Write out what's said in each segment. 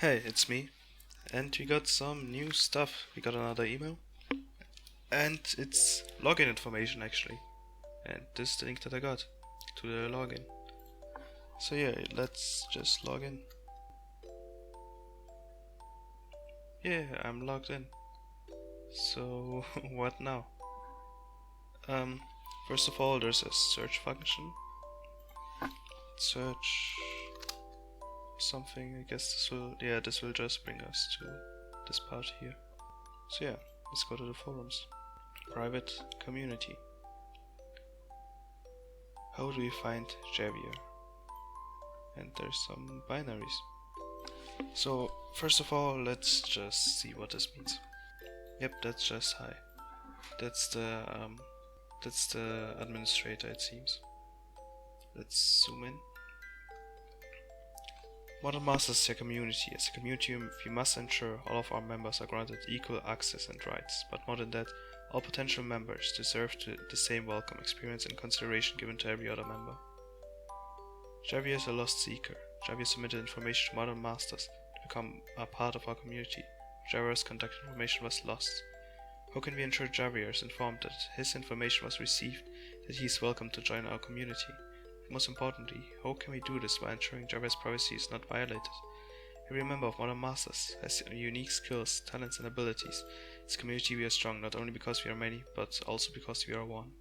Hey, it's me. And we got some new stuff. We got another email. And it's login information actually. And this is the link that I got to the login. So yeah, let's just log in. Yeah, I'm logged in. So what now? Um, First of all, there's a search function. Search something. I guess this will just bring us to this part here. So yeah, let's go to the forums. Private community. How do we find Javier? And there's some binaries. So first of all, let's just see what this means. Yep, that's just hi. That's the administrator, it seems. Let's zoom in. Modern Masters is a community. As a community, we must ensure all of our members are granted equal access and rights, but more than that, all potential members deserve the same welcome, experience and consideration given to every other member. Javier is a lost seeker. Javier submitted information to Modern Masters to become a part of our community. Javier's contact information was lost. How can we ensure Javier is informed that his information was received, that he is welcome to join our community? Most importantly, how can we do this while ensuring Javier's privacy is not violated? Every member of Modern Masters has unique skills, talents and abilities. As a community we are strong not only because we are many, but also because we are one.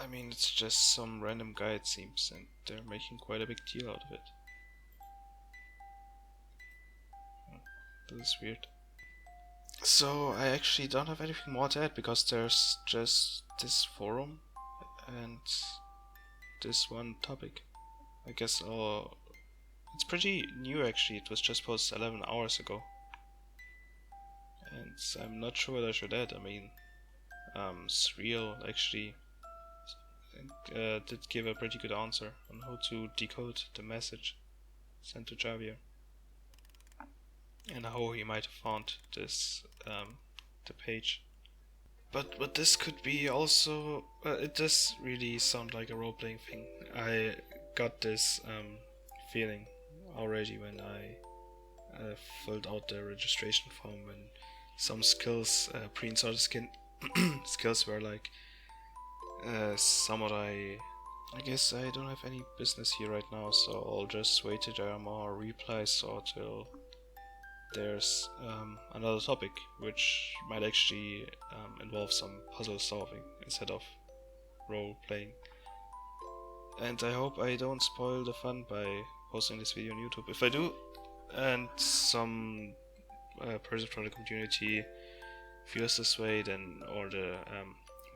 I mean, it's just some random guy it seems, and they're making quite a big deal out of it. This is weird. So I actually don't have anything more to add because there's just this forum and this one topic. I guess it's pretty new actually, it was just posted 11 hours ago. And I'm not sure what I should add. I mean, Surreal actually did give a pretty good answer on how to decode the message sent to Javier. And how he might have found this, the page. But this could be also, it does really sound like a role-playing thing. I got this feeling already when I filled out the registration form, when some skills, pre-inserted skin skills were like somewhat I guess I don't have any business here right now, so I'll just wait till there are more replies or till there's another topic which might actually involve some puzzle solving instead of role playing. And I hope I don't spoil the fun by posting this video on YouTube. If I do, and some person from the community feels this way, then, or the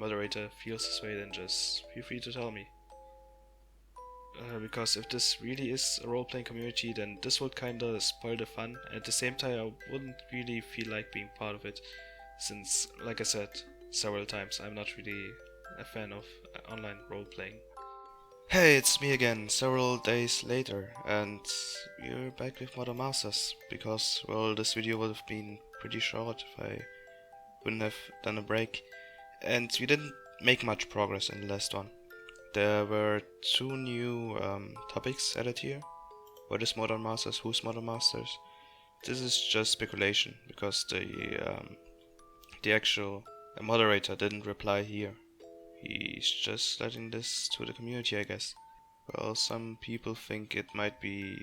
moderator feels this way, then just feel free to tell me. Because if this really is a role-playing community, then this would kinda spoil the fun. At the same time, I wouldn't really feel like being part of it, since, like I said several times, I'm not really a fan of online role-playing. Hey, it's me again, several days later, and we're back with Modern Masters, because, well, this video would have been pretty short if I wouldn't have done a break, and we didn't make much progress in the last one. There were two new topics added here. What is Modern Masters? Who's Modern Masters? This is just speculation because the actual moderator didn't reply here. He's just letting this to the community, I guess. Well, some people think it might be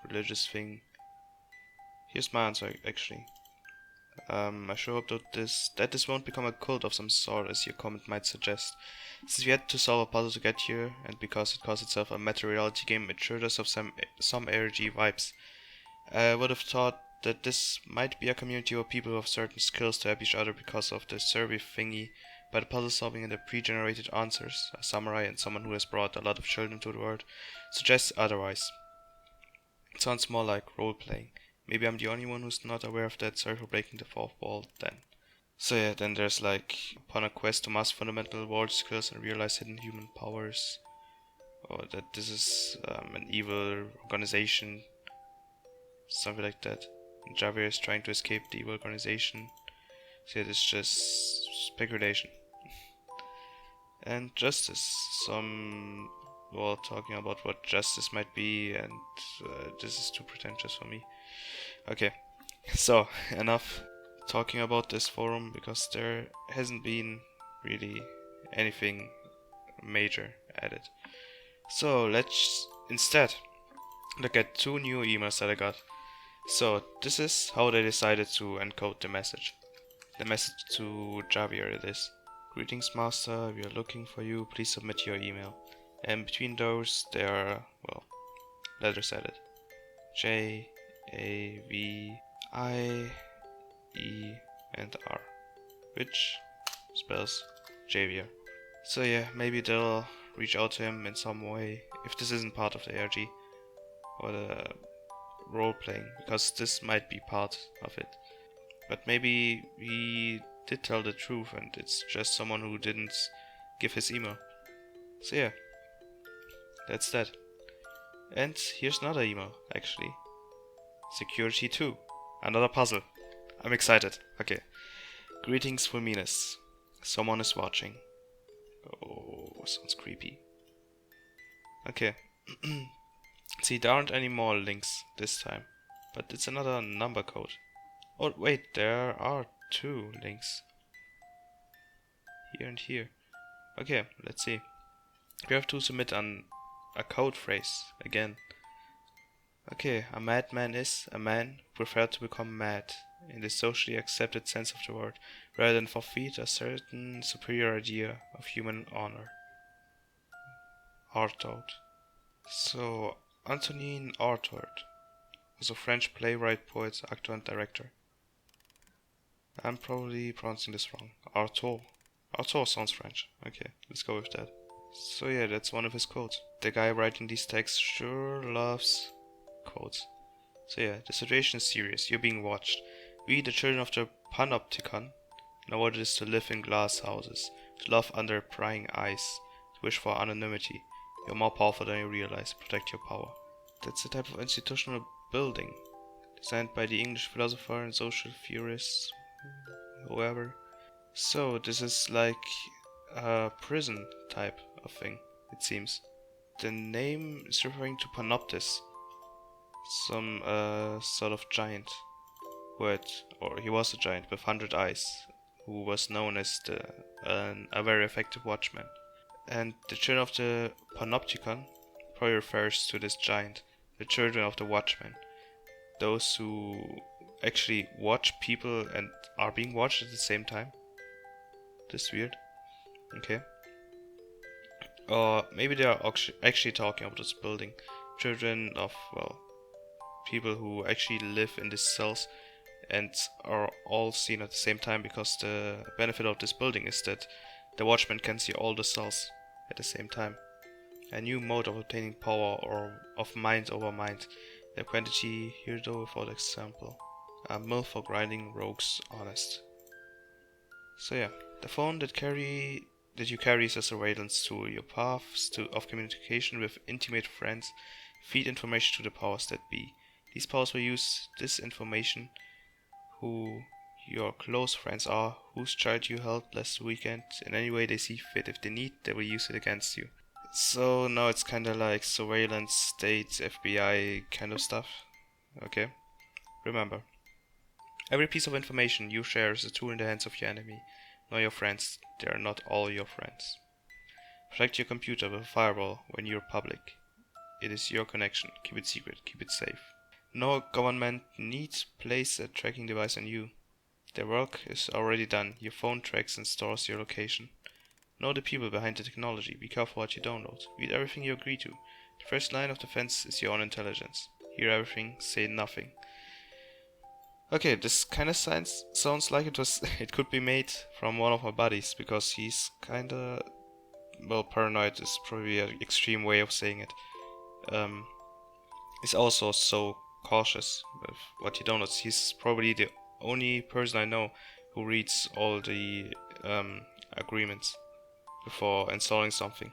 religious thing. Here's my answer actually. I sure hope that this won't become a cult of some sort, as your comment might suggest. Since we had to solve a puzzle to get here, and because it calls itself a meta-reality game, it sure does have some ARG vibes. I would have thought that this might be a community of people with certain skills to help each other because of the survey thingy, but the puzzle solving and the pre-generated answers, a samurai and someone who has brought a lot of children to the world, suggests otherwise. It sounds more like role-playing. Maybe I'm the only one who's not aware of that. Sorry for breaking the fourth wall then. So yeah, then there's like, upon a quest to master fundamental world skills and realize hidden human powers. Or that this is an evil organization. Something like that. And Javier is trying to escape the evil organization. So yeah, it's just speculation. And justice. Some well, talking about what justice might be, and this is too pretentious for me. Okay, so enough talking about this forum, because there hasn't been really anything major added. So let's instead look at two new emails that I got. So this is how they decided to encode the message. The message to Javier it is: "Greetings master, we are looking for you, please submit your email." And between those there are, well, letters added. J, A, V, I, E, and R, which spells Javier. So yeah, maybe they'll reach out to him in some way, if this isn't part of the ARG or the role playing, because this might be part of it. But maybe he did tell the truth and it's just someone who didn't give his email. So yeah, that's that. And here's another email, actually. Security 2. Another puzzle. I'm excited. Okay. "Greetings, Fulminus. Someone is watching." Oh, sounds creepy. Okay. See, there aren't any more links this time, but it's another number code. Oh, wait, there are two links. Here and here. Okay, let's see. We have to submit a code phrase again. Okay, a madman is a man who preferred to become mad, in the socially accepted sense of the word, rather than forfeit a certain superior idea of human honor. Artaud. So, Antonin Artaud was a French playwright, poet, actor, and director. I'm probably pronouncing this wrong. Artaud. Artaud sounds French. Okay, let's go with that. So yeah, that's one of his quotes. The guy writing these texts sure loves quotes. So yeah, the situation is serious. You're being watched. We, the children of the Panopticon, know what it is to live in glass houses, to love under prying eyes, to wish for anonymity. You're more powerful than you realize. Protect your power. That's a type of institutional building, designed by the English philosopher and social theorist, whoever. So this is like a prison type of thing, it seems. The name is referring to Panoptis, some sort of giant who had, or he was a giant with 100 eyes, who was known as a very effective watchman. And the children of the Panopticon probably refers to this giant, the children of the watchmen, those who actually watch people and are being watched at the same time. This is weird. Okay. Or maybe they are actually talking about this building. Children of, well, people who actually live in these cells and are all seen at the same time, because the benefit of this building is that the watchman can see all the cells at the same time. A new mode of obtaining power, or of mind over mind. The quantity here though without example. A mill for grinding rogues honest. So yeah, the phone that you carry is a surveillance tool. Your paths of communication with intimate friends feed information to the powers that be. These powers will use this information, who your close friends are, whose child you helped last weekend, in any way they see fit. If they need, they will use it against you. So now it's kinda like surveillance, state, FBI kind of stuff. Okay? Remember, every piece of information you share is a tool in the hands of your enemy. Know your friends, they are not all your friends. Protect your computer with a firewall when you're public. It is your connection, keep it secret, keep it safe. No government needs place a tracking device on you. Their work is already done. Your phone tracks and stores your location. Know the people behind the technology. Be careful what you download. Read everything you agree to. The first line of defense is your own intelligence. Hear everything, say nothing. Okay, this kind of sounds like it could be made from one of my buddies, because he's kinda, well, paranoid is probably an extreme way of saying it. He's also so cautious with what he downloads. He's probably the only person I know who reads all the agreements before installing something.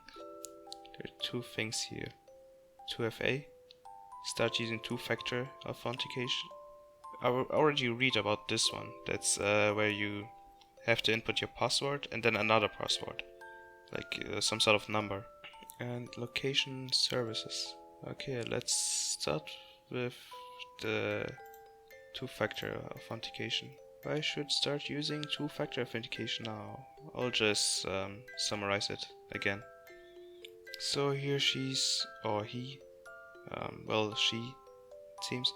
There are two things here. 2FA. Start using two-factor authentication. I already read about this one. That's where you have to input your password and then another password, like some sort of number. and location services. Okay, let's start with the two-factor authentication. I should start using two-factor authentication now. I'll just summarize it again. So here she's, or he, well, she, it seems,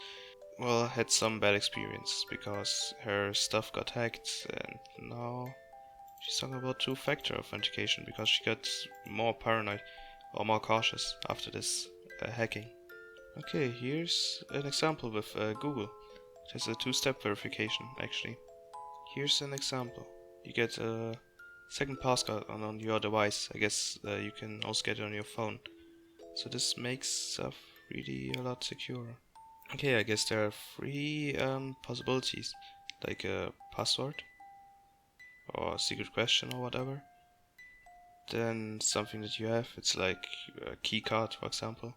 well, had some bad experience because her stuff got hacked, and now she's talking about two-factor authentication because she got more paranoid or more cautious after this hacking. Okay, here's an example with Google. It has a two-step verification actually. Here's an example. You get a second passcode on your device. I guess you can also get it on your phone. So this makes stuff really a lot secure. Okay, I guess there are three possibilities, like a password or a secret question or whatever. Then something that you have, it's like a key card, for example,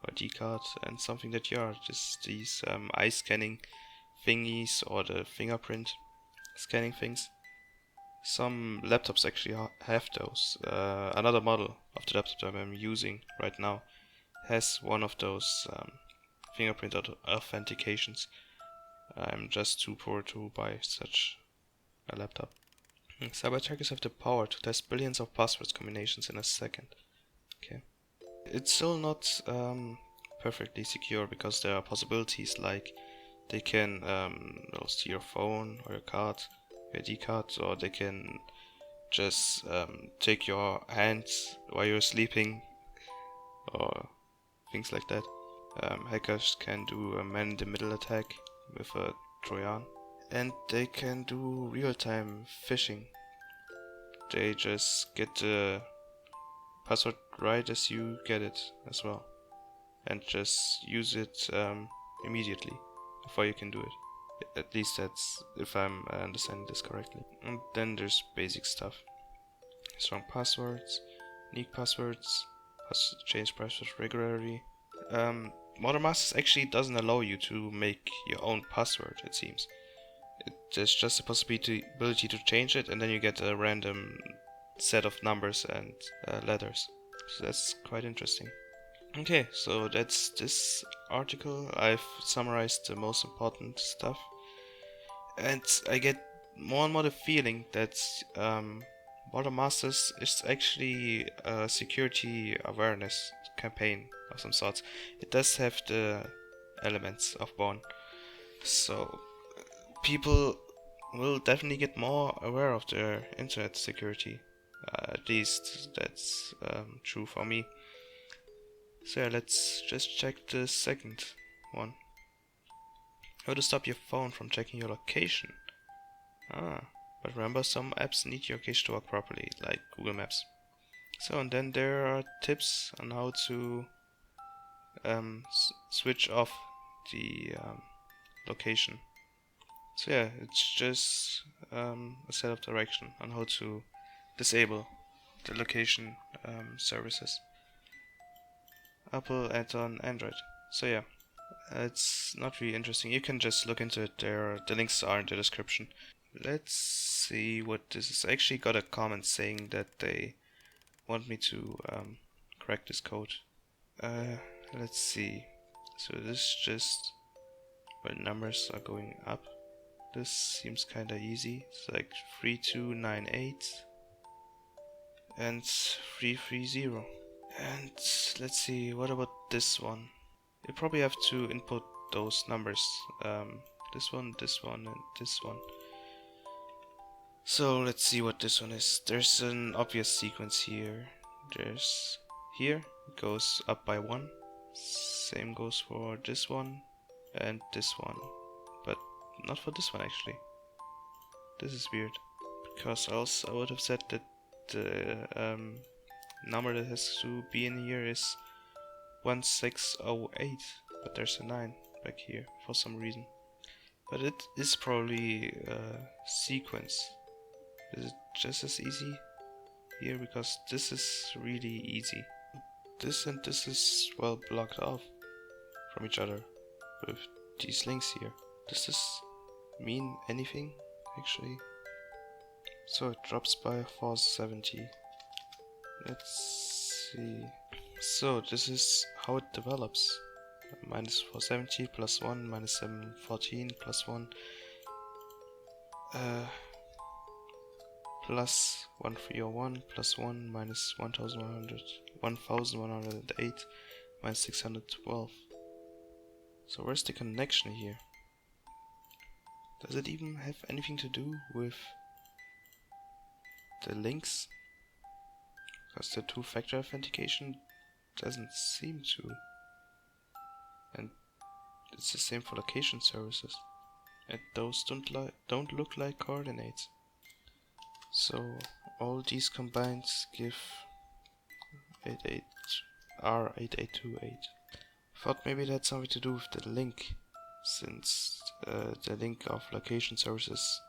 or D card, and something that you are, just these eye scanning thingies or the fingerprint scanning things. Some laptops actually have those. Another model of the laptop that I'm using right now has one of those fingerprint authentications. I'm just too poor to buy such a laptop. Cyber attackers have the power to test billions of password combinations in a second. Okay. It's still not perfectly secure because there are possibilities like they can steal your phone or your card, your ID card, or they can just take your hands while you're sleeping or things like that. Hackers can do a man-in-the-middle attack with a Trojan, and they can do real-time phishing. They just get the password right as you get it as well, and just use it immediately before you can do it. At least that's if I'm understanding this correctly. And then there's basic stuff: strong passwords, unique passwords, change passwords regularly. Modern Masters actually doesn't allow you to make your own password, it seems. There's just a possibility to change it, and then you get a random set of numbers and letters. So that's quite interesting. Okay, so that's this article. I've summarized the most important stuff, and I get more and more the feeling that Modern Masters is actually a security awareness campaign of some sorts. It does have the elements of Born, so people will definitely get more aware of their internet security. At least that's true for me. So yeah, let's just check the second one. How to stop your phone from checking your location. But remember, some apps need your location to work properly, like Google Maps. So, and then there are tips on how to switch off the location. So yeah, it's just a set of direction on how to disable the location services. Apple and on Android. So yeah, it's not really interesting. You can just look into it there. The links are in the description. Let's see what this is. I actually got a comment saying that they want me to correct this code. Let's see. So this just when numbers are going up. This seems kinda easy. It's like 3298 and 330. And let's see, what about this one? You probably have to input those numbers. This one, and this one. So let's see what this one is. There's an obvious sequence here. There's here, it goes up by 1. Same goes for this one and this one. But not for this one actually. This is weird. Because else I would have said that the number that has to be in here is 1608. But there's a 9 back here for some reason. But it is probably a sequence. Is it just as easy here? Because this is really easy. This and this is well blocked off from each other with these links here. Does this mean anything actually? So it drops by 470. Let's see. So this is how it develops. Minus 470 plus 1, minus 714 plus 1, plus 1301 plus 1, minus 1108, minus 612. So where's the connection here? Does it even have anything to do with the links? Because the two-factor authentication doesn't seem to. And it's the same for location services. And those don't look like coordinates. So all these combined give 88R8828. Thought maybe that had something to do with the link, since the link of location services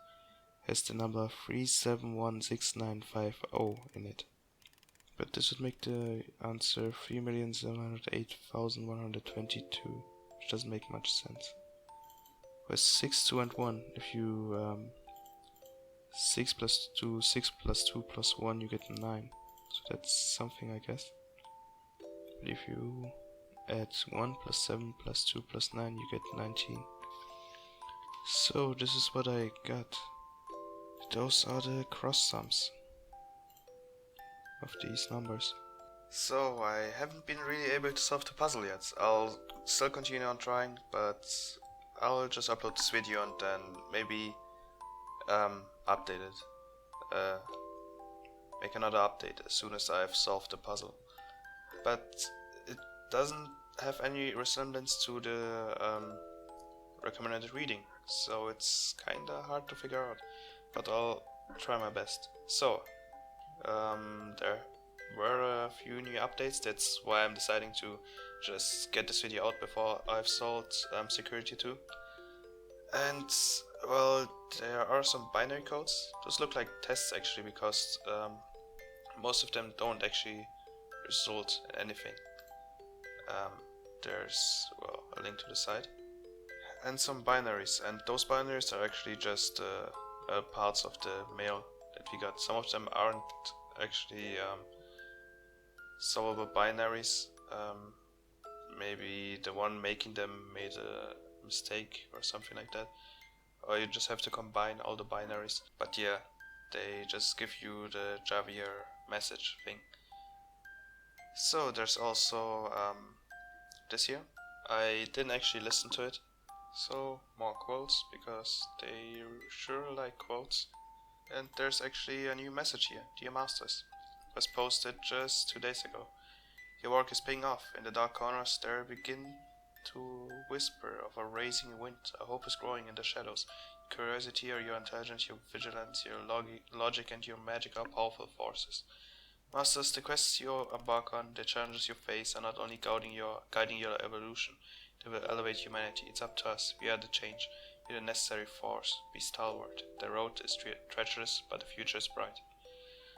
has the number 3716950 in it. But this would make the answer 3,708,122, which doesn't make much sense. With 6, 2 and 1, if you 6 plus 2, 6 plus 2 plus 1, you get 9. So that's something, I guess. But if you add 1 plus 7 plus 2 plus 9, you get 19. So this is what I got. Those are the cross sums of these numbers. So I haven't been really able to solve the puzzle yet. I'll still continue on trying, but I'll just upload this video and then maybe update it. Make another update as soon as I've solved the puzzle. But it doesn't have any resemblance to the recommended reading, so it's kinda hard to figure out. But I'll try my best. So there were a few new updates. That's why I'm deciding to just get this video out before I've solved security 2. And well, there are some binary codes. Those look like tests actually, because most of them don't actually result in anything. There's, well, a link to the site and some binaries, and those binaries are actually just parts of the mail that we got. Some of them aren't actually solvable binaries. Maybe the one making them made a mistake or something like that, or you just have to combine all the binaries. But yeah, they just give you the Javier message thing. So there's also this here. I didn't actually listen to it, so more quotes, because they sure like quotes. And there's actually a new message here. Dear Masters, was posted just 2 days ago. Your work is paying off. In the dark corners there begin to whisper of a rising wind. A hope is growing in the shadows. Your curiosity or your intelligence, your vigilance, your logic and your magic are powerful forces. Masters, the quests you embark on, the challenges you face are not only guiding your evolution, they will elevate humanity. It's up to us. We are the change. We are the necessary force. Be stalwart. The road is treacherous, but the future is bright.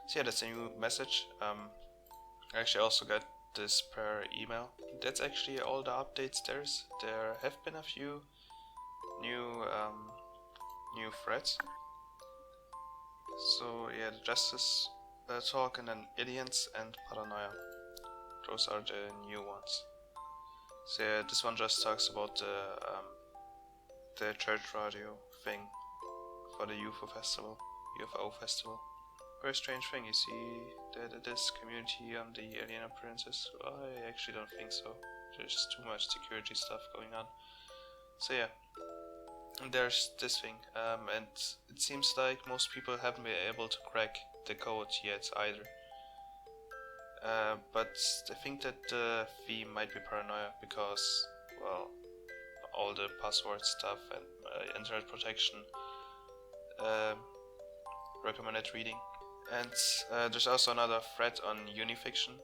So yeah, that's a new message. I actually also got this per email. That's actually all the updates there is. There have been a few new threads. So yeah, the Justice Talk, and then Idiots and Paranoia. Those are the new ones. So yeah, this one just talks about the church radio thing for the UFO festival. Very strange thing. You see this community on the alien appearances? I actually don't think so. There's too much security stuff going on. So yeah, there's this thing, and it seems like most people haven't been able to crack the code yet either. But I think that the theme might be paranoia, because, well, all the password stuff and internet protection, recommended reading. And there's also another thread on Unifiction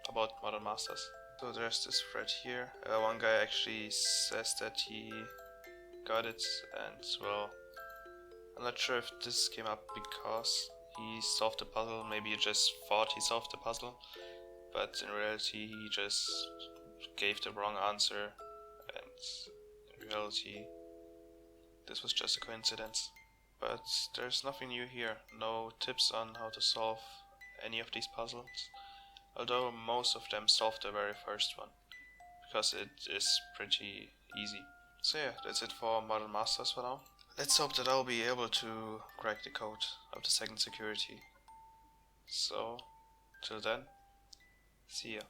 about Modern Masters. So there's this thread here. One guy actually says that he got it, and well, I'm not sure if this came up because he solved the puzzle. Maybe he just thought he solved the puzzle, but in reality he just gave the wrong answer, and in reality this was just a coincidence. But there's nothing new here, no tips on how to solve any of these puzzles. although most of them solve the very first one, because it is pretty easy. So yeah, that's it for Modern Masters for now. Let's hope that I'll be able to crack the code of the second security. So, till then, see ya.